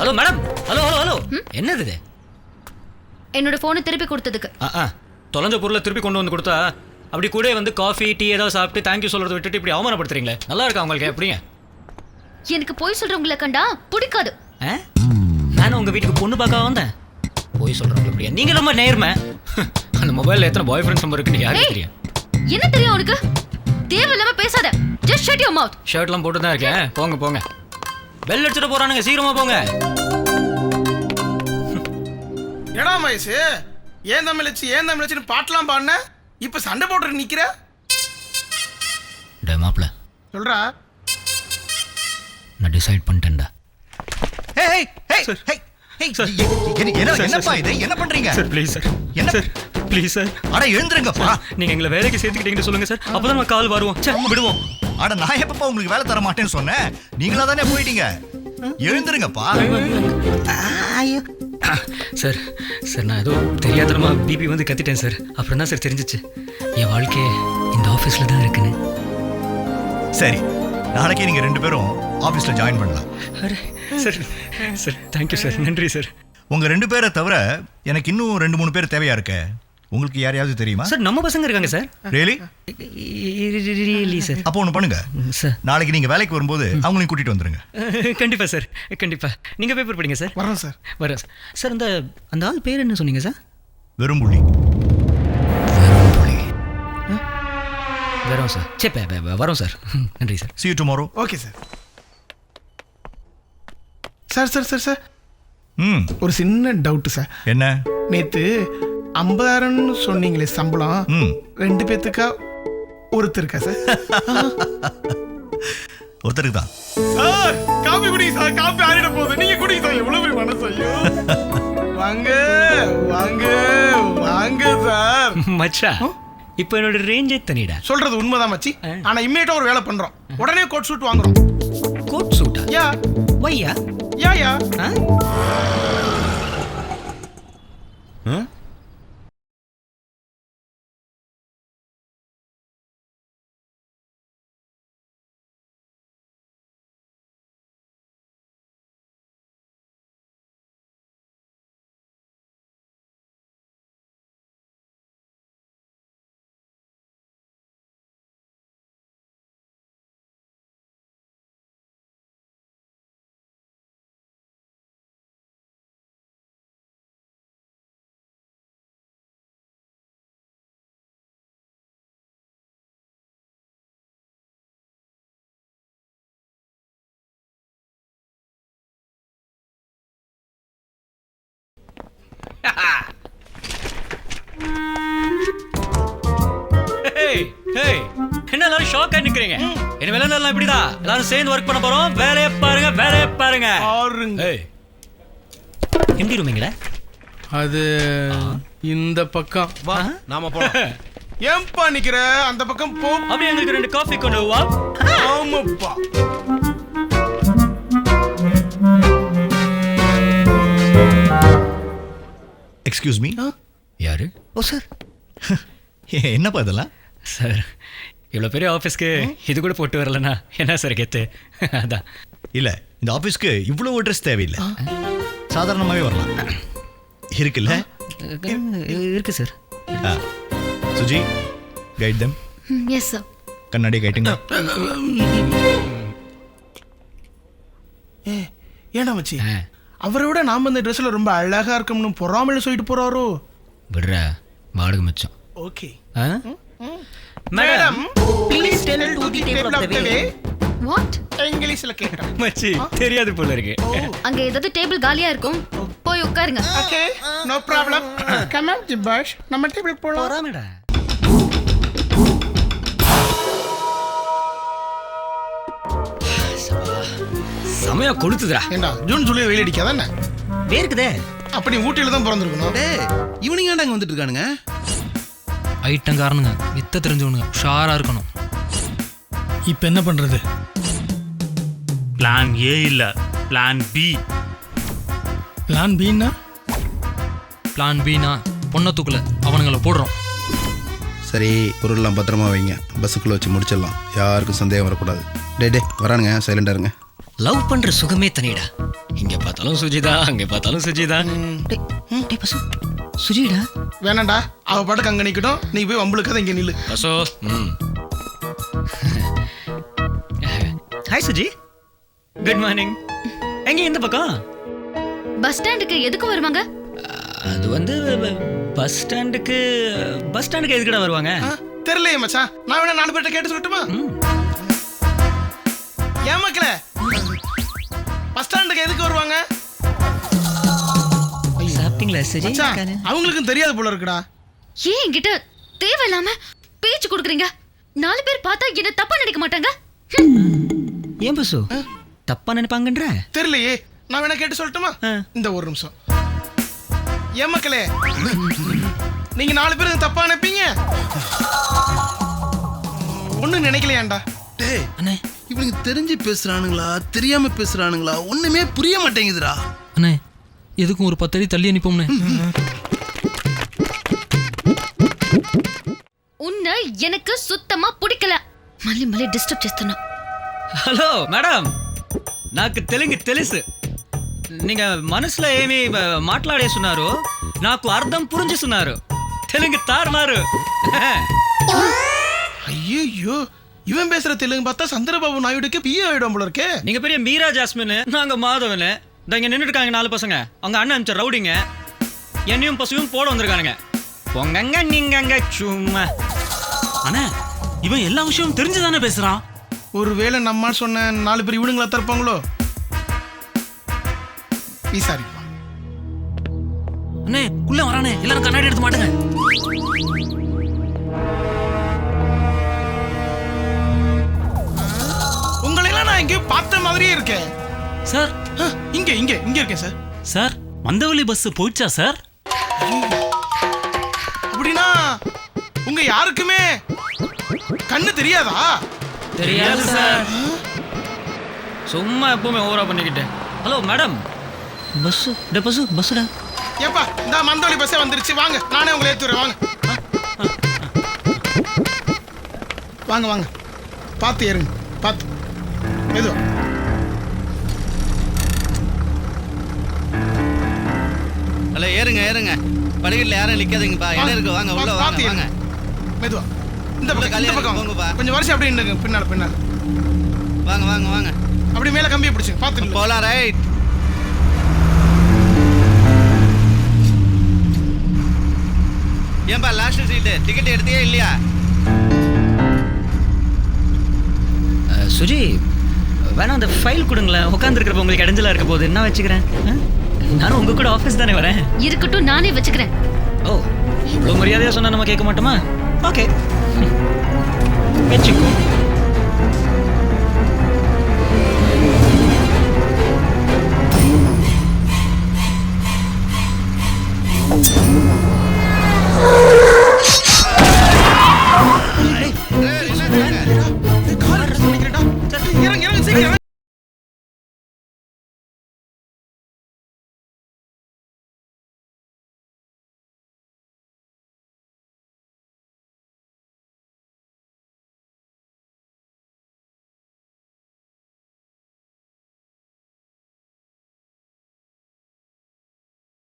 Hello madam. Hello hello hello. என்னது இது? என்னோட போனை திருப்பி கொடுத்ததுக்கு. தொலைஞ்ச பொருளை திருப்பி கொண்டு வந்து கொடுத்தா அப்படி கூட வந்து காஃபி டீ ஏதாவது சாப்பிட்டு தேங்க்யூ சொல்றதை விட்டுட்டு இப்படி அவமானப்படுத்துறீங்களே, நல்லா இருக்கா உங்களுக்கு? எப்படிங்க? எனக்கு போய் சொல்றவங்களை கண்டா பிடிக்காது. நானும் உங்க வீட்டுக்கு பொண்ணு பார்க்க வந்தேன். போய் சொல்றவங்க எப்படியா? நீங்க ரொம்ப நேர்மை. அந்த மொபைல்ல எத்தனை பாய் ஃப்ரெண்ட்ஸ் நம்பர் இருக்குன்னு யாருக்கு தெரியும்? என்ன தெரியும் உனக்கு? தேவையில்லாம பேசாத. Just shut your mouth. ஷர்ட்லாம் போட்டு தான் இருக்கேன். போங்க போங்க. பெல் அடிச்சுட்டு போறானுங்க, சீக்கிரமா போங்க. என்னடா மயசு, ஏன் தமிழச்சின்னு பாட்டெல்லாம் பாடின, இப்ப சண்டை போட்டு நிக்கிற? டே மாப்ள, சொல்றா. நான் டிசைட் பண்ணிட்டேன்டா. என்னப்பா இது? என்ன பண்றீங்க சார்? ப்ளீஸ் சார், என்ன சார்? Please sir. அட எழுந்துருங்கப்பா. நீங்க எங்களை வேலைக்கு சேர்த்துக்கிட்டீங்கன்னு சொல்லுங்க சார், அப்பதான் நம்ம கால் வருவோம். சரி விடுவோம். அட நான் எப்பப்பா உங்களுக்கு வேலை தர மாட்டேன்னு சொன்னேன்? நீங்களா தானே போயிட்டீங்க. எழுந்துருங்கப்பா. சார் சார், நான் ஏதோ தெரியாதனமா பிபி வந்து கத்திட்டேன் சார். அப்புறம் தான் சார் தெரிஞ்சிச்சு என் வாழ்க்கை இந்த ஆஃபீஸில் தான் இருக்குன்னு. சரி, நாளைக்கே நீங்க 2 பேரும் ஆஃபீஸ்ல ஜாயின் பண்ணலாம். Array sir, sir thank you sir, நன்றி சார். உங்க 2 பேரை தவிர எனக்கு இன்னும் 2-3 பேர் தேவையா இருக்கு. உங்களுக்கு யாரையாவது தெரியுமா? சார் நம்ம பசங்க இருக்காங்க சார். ரியலி? Really sir. அப்போ ஒன்று பண்ணுங்க சார், நாளைக்கு நீங்க வேலைக்கு வரும்போது அவங்களையும் கூட்டிட்டு வந்துருங்க. கண்டிப்பா சார், கண்டிப்பா. நீங்க பேப்பர் படிங்க சார். வரோம் சார். வரேன் சார். சார் அந்த ஆள் பேர் என்ன சொன்னீங்க சார்? வெறும்புள்ளி. வரோம் சார். சரி வரோம் சார். நன்றி sir. See you tomorrow. Okay sir. Sir sir sir sir ஒரு சின்ன டவுட் சார். என்ன? நேத்து 50,000 சொன்னீங்களே சம்பளம், 2 பேத்துக்கா ஒருத்தருக்கா சார்? ஒருத்தருக்கு தான் சார். காபி குடிங்க சார், காபி ஆறிட போகுது. நீங்க குடிங்க சார். எவ்வளவு பெரிய மனசு. ஐயோ வாங்க வாங்க வாங்க சார். மச்சா, இப்போ என்னோட ரேஞ்சே தனிடா. சொல்றது உண்மைதான் மச்சி. ஆனா இம்மீடியட்டா ஒரு வேலை பண்றோம். உடனே கோட் சூட் வாங்குறோம். கோட் சூட்டா? யா வையா யா யா. என்ன எல்லாரும் ஷாக் ஆகி நிக்கிறீங்க? இனிமேல் எல்லாம் இப்படிதான் எல்லாரும் சேர்ந்து ஒர்க் பண்ண போறோம். வேலையை பாருங்க, வேலையை பாருங்க. எம்டி ரூமிங்களா? அது இந்த பக்கம். வா நாம போலாம். ஏன்பா நிக்கிற? அந்த பக்கம் போ. அப்படியே எங்களுக்கு 2 காஃபி கொண்டு வா. ஆமாப்பா. Excuse me. யாரு? ஓ சார். என்னப்பா இதெல்லாம்? சார், இவ்வளோ பெரிய ஆஃபீஸ்க்கு இது கூட போட்டு வரலண்ணா என்ன சார் கெத்து? அதான். இல்லை, இந்த ஆஃபீஸ்க்கு இவ்வளோ ட்ரெஸ் தேவையில்லை, சாதாரணமாகவே வரலாம். இருக்குல்ல? இருக்கு சார். சுஜி, கைட் தம். Yes sir. கண்ணாடி கைட்டுங்க. ஏடா மச்சி, அவரை விட நாம இந்த ட்ரெஸ்ல ரொம்ப அழகா இருக்கணும்னு பொறாமல சொல்லிட்டு போறாரோ? விடுற வாடகை மிச்சம். Okay madam, please tell to the table of the way. What? இங்கிலீஷ்ல கேட்டா மச்சி தெரியாது போல இருக்கு. அங்க ஏதாவது டேபிள் காலியா இருக்கும், போய் உட்காருங்க. Okay, no problem. Come on ஜிபாஷ், நம்ம டேபிளுக்கு போலாம். போறாமடா. சமயா கொடுத்துதுடா. ஏண்டா ஜூன் ஜூலை வெயில் அடிக்காதானே? வேர்க்குதே. அப்படி ஊட்டியில தான் பிறந்திருக்கணும். டேய், இவனுங்க ஏன்டா இங்க வந்துட்டு இருக்கானுங்க? ஐட்டம் காரணங்க, வித்த தெரிஞ்சவனுங்க, ஷாரா இருக்கணும். இப்போ என்ன பண்றது? பிளான் ஏ இல்ல, பிளான் பி. பிளான் பின்னா? பிளான் பினா பொண்ணை தூக்கல, அவனுங்களை போடுறோம். சரி, பொருள்லாம் பத்திரமா வைங்க. பஸ்ஸுக்குள்ள வச்சு முடிச்சிடலாம். யாருக்கும் சந்தேகம் வரக்கூடாது. டே வரானுங்க, சைலண்டா இருங்க. லவ் பண்ற சுகமே தனிடா. இங்க பார்த்தாலும் சுஜிதா, அங்க பார்த்தாலும் சுஜிதா. டேய், டேய் பசு, சுஜிடா. வேணாண்டா, அவ பாட்டுக்கு அங்க நிக்கட்டும், நீ போய் வம்புலுக்காத இங்க நில்லு. பசு. Hi Suji, good morning. எங்க இந்த பக்கம்? பஸ் ஸ்டாண்டுக்கு எதுக்கு வருவாங்க? அது வந்து பஸ் ஸ்டாண்டுக்கு எதுக்குடா வருவாங்க? தெரியலையே மச்சான், நான் வேணா 4 பேர்ட்ட கேட்டு சொல்லட்டுமா? ஏன் மக்களே, பஸ் ஸ்டாண்டுக்கு எதுக்கு வருவாங்க? சாப்பிட்டீங்களா சுஜி? மச்சான், அவங்களுக்கும் தெரியாது போல இருக்குடா. ஏன் என்கிட்ட தேவையில்லாம பேச்சு கொடுக்குறீங்க? 4 பேர் பார்த்தா என்ன தப்பா நினைக்க மாட்டாங்க? ஏன் பசு தப்பா நினைப்பாங்கன்ற? தெரியலையே, நான் வேணா கேட்டு சொல்லட்டுமா? இந்த ஒரு நிமிஷம். ஏன் மக்களே, நீங்க 4 பேருக்கு தப்பா நினைப்பீங்க? ஒண்ணும் நினைக்கலையாண்டா. டேய் அண்ணே இவனுக்கு தெரிஞ்சு பேசுறானுங்களா தெரியாம பேசுறானுங்களா ஒண்ணுமே புரிய மாட்டேங்குதுடா. அண்ணே எதுக்கும் ஒரு 10 அடி தள்ளி அனுப்போம்னே. உன்னை எனக்கு சுத்தமா பிடிக்கல. మళ్ళీ డిస్టర్బ్ చేస్తున్నా. హలో మేడం, నాకు తెలుసు. நீங்க మనసులో ఏమి మాట్లాడేస్తున్నారు, నాకు అర్థం పురించేస్తున్నారు. తెలుగు తారుమారు. ஐயோ, இவன் பேசுற தெலுங்கு பார்த்தா சந்திரபாபு நாயுடுக்கு பிஏ ஆயிடும் போல இருக்கே. நீங்க பெரிய மீரா ஜாஸ்மின், நாங்க மாதவன். இங்க நின்றுட்டு இருக்காங்க 4 பசங்க. அவங்க அண்ணன் அனுப்பிச்ச ரவுடிங்க என்னையும் பசுவும் போட வந்திருக்கானுங்க. பொங்கங்க நீங்கங்க சும்மா. அண்ணா இவன் எல்லா விஷயமும் தெரிஞ்சுதானே பேசுறான். ஒருவேளை நம்ம சொன்ன 4 பேர் இவனுங்களா தருப்பாங்களோ? விசாரிப்பா. அண்ணே உள்ள வரானே, எல்லாரும் கண்ணாடி எடுத்து மாட்டுங்க. உங்களெல்லாம் நான் எங்கேயோ பார்த்த மாதிரியே இருக்கேன் சார். இங்க இருக்கேன் சார். சார் மந்தவெளி பஸ் போயிடுச்சா சார்? அப்படின்னா உங்க யாருக்குமே கண்ணு தெரியாதா? தெரியாது சார். சும்மா எப்பவுமே ஓவரா பண்ணிக்கிட்டேன். ஹலோ மேடம், பஸ்ஸுடா. ஏப்பா, இந்த மந்தவெளி பஸ்ஸே வந்துருச்சு, வாங்க நானே உங்களை ஏத்துறேன். வாங்க பார்த்து ஏறுங்க, பார்த்து மெதுவா. ஹலோ ஏறுங்க படிக்கட்டில் யாரும் நிக்காதீங்கப்பா, இடம் இருக்கு, வாங்க உள்ள வாங்க வாங்க மெதுவா. இந்த பக்கம் போங்கப்பா. கொஞ்சம் வரிசை அப்படியே நின்னுங்க, பின்னால வாங்க அப்படி மேல கம்பியை பிடிச்சுங்க, பார்த்து போலாம். ரைட். ஏன்பா லாஸ்ட் சீட்டு டிக்கெட் எடுத்தியே இல்லையா? சுஜி வேணா அந்த ஃபைல் கொடுங்களேன். உட்காந்துருக்கிறப்ப உங்களுக்கு இடைஞ்சலா இருக்க போது என்ன வச்சுக்கிறேன். நானும் உங்க கூட ஆஃபீஸ் தானே வரேன். இருக்கட்டும், நானே வச்சுக்கிறேன். ஓ, இவ்வளோ மரியாதையா சொன்னா நம்ம கேட்க மாட்டோமா? ஓகே, வச்சுக்கோ.